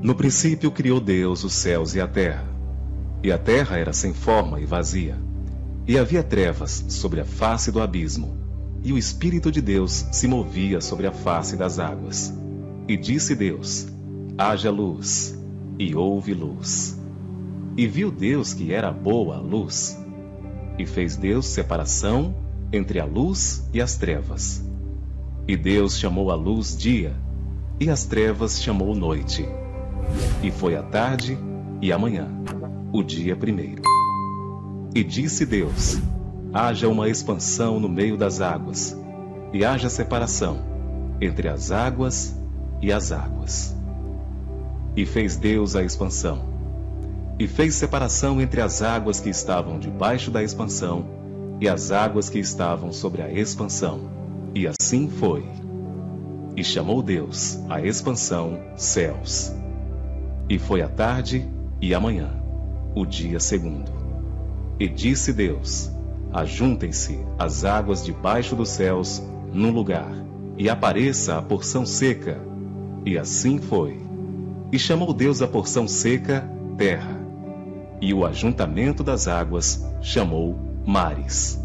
No princípio criou Deus os céus e a terra era sem forma e vazia, e havia trevas sobre a face do abismo, e o Espírito de Deus se movia sobre a face das águas. E disse Deus: haja luz, e houve luz. E viu Deus que era boa a luz, e fez Deus separação entre a luz e as trevas. E Deus chamou a luz dia, e as trevas chamou noite. E foi a tarde e a manhã, o dia primeiro. E disse Deus: haja uma expansão no meio das águas, e haja separação entre as águas e as águas. E fez Deus a expansão, e fez separação entre as águas que estavam debaixo da expansão e as águas que estavam sobre a expansão. E assim foi. E chamou Deus a expansão céus. E foi a tarde e a manhã, o dia segundo. E disse Deus: ajuntem-se as águas debaixo dos céus num lugar, e apareça a porção seca. E assim foi. E chamou Deus a porção seca terra, e o ajuntamento das águas chamou mares.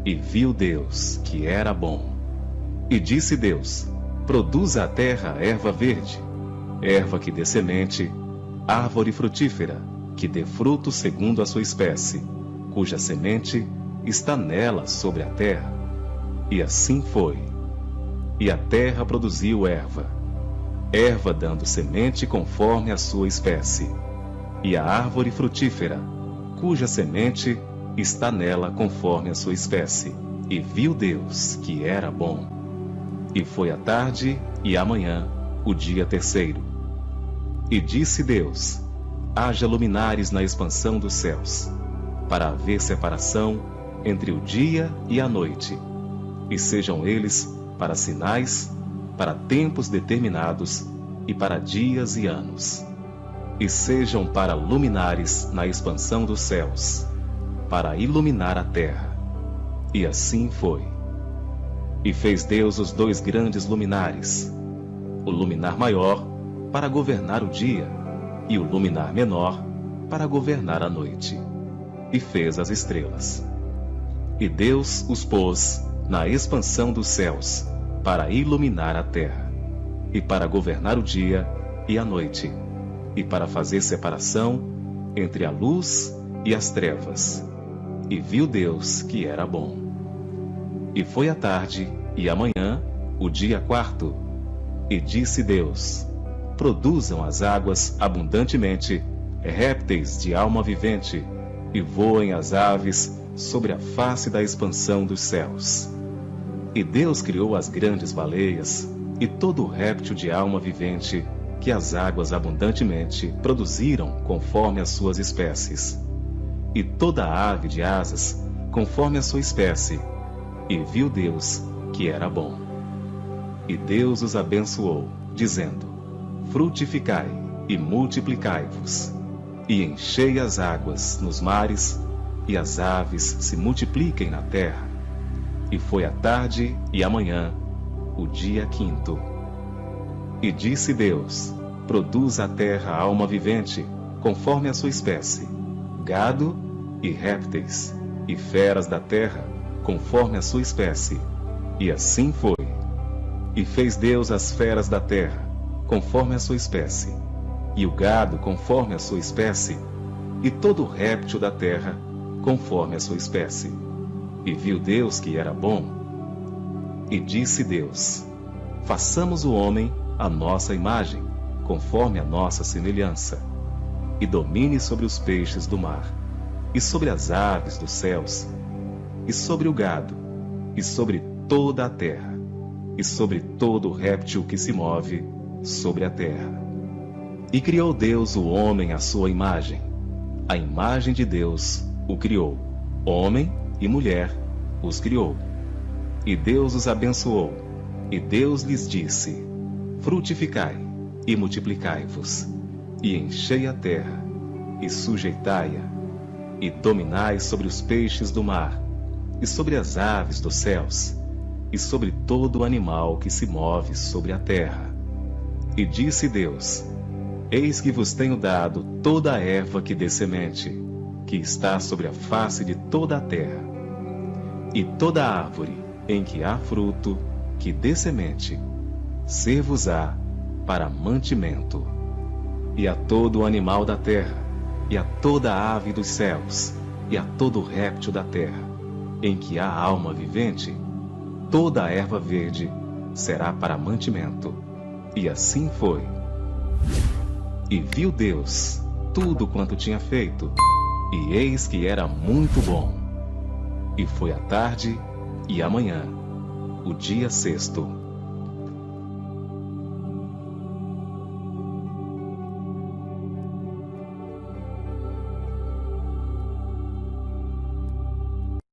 E viu Deus que era bom. E disse Deus: produza a terra erva verde, erva que dê semente, árvore frutífera, que dê fruto segundo a sua espécie, cuja semente está nela sobre a terra. E assim foi. E a terra produziu erva dando semente conforme a sua espécie, e a árvore frutífera, cuja semente está nela conforme a sua espécie. E viu Deus que era bom. E foi a tarde e a manhã, o dia terceiro. E disse Deus: haja luminares na expansão dos céus, para haver separação entre o dia e a noite, e sejam eles para sinais, para tempos determinados, e para dias e anos. E sejam para luminares na expansão dos céus, para iluminar a terra. E assim foi. E fez Deus os 2 grandes luminares, o luminar maior para governar o dia, e o luminar menor para governar a noite. E fez as estrelas. E Deus os pôs na expansão dos céus, para iluminar a terra, e para governar o dia e a noite, e para fazer separação entre a luz e as trevas. E viu Deus que era bom. E foi a tarde e a manhã, o dia quarto. E disse Deus: produzam as águas abundantemente répteis de alma vivente, e voem as aves sobre a face da expansão dos céus. E Deus criou as grandes baleias e todo réptil de alma vivente que as águas abundantemente produziram conforme as suas espécies, e toda ave de asas conforme a sua espécie. E viu Deus que era bom. E Deus os abençoou, dizendo: frutificai e multiplicai-vos, e enchei as águas nos mares, e as aves se multipliquem na terra. E foi a tarde e a manhã, o dia quinto. E disse Deus: produza a terra alma vivente, conforme a sua espécie, gado e répteis, e feras da terra, conforme a sua espécie. E assim foi. E fez Deus as feras da terra, conforme a sua espécie, e o gado conforme a sua espécie, e todo réptil da terra, conforme a sua espécie. E viu Deus que era bom. E disse Deus: façamos o homem à nossa imagem, conforme a nossa semelhança, e domine sobre os peixes do mar, e sobre as aves dos céus, e sobre o gado, e sobre toda a terra, e sobre todo réptil que se move sobre a terra. E criou Deus o homem à sua imagem. A imagem de Deus o criou, homem e mulher os criou. E Deus os abençoou, e Deus lhes disse: frutificai e multiplicai-vos, e enchei a terra, e sujeitai-a, e dominai sobre os peixes do mar, e sobre as aves dos céus, e sobre todo o animal que se move sobre a terra. E disse Deus: Eis que vos tenho dado toda a erva que dê semente, que está sobre a face de toda a terra, e toda árvore em que há fruto, que dê semente, ser-vos-á para mantimento. E a todo animal da terra, e a toda ave dos céus, e a todo réptil da terra, em que há alma vivente, toda a erva verde será para mantimento. E assim foi. E viu Deus tudo quanto tinha feito, e eis que era muito bom. E foi a tarde e a manhã, o dia sexto.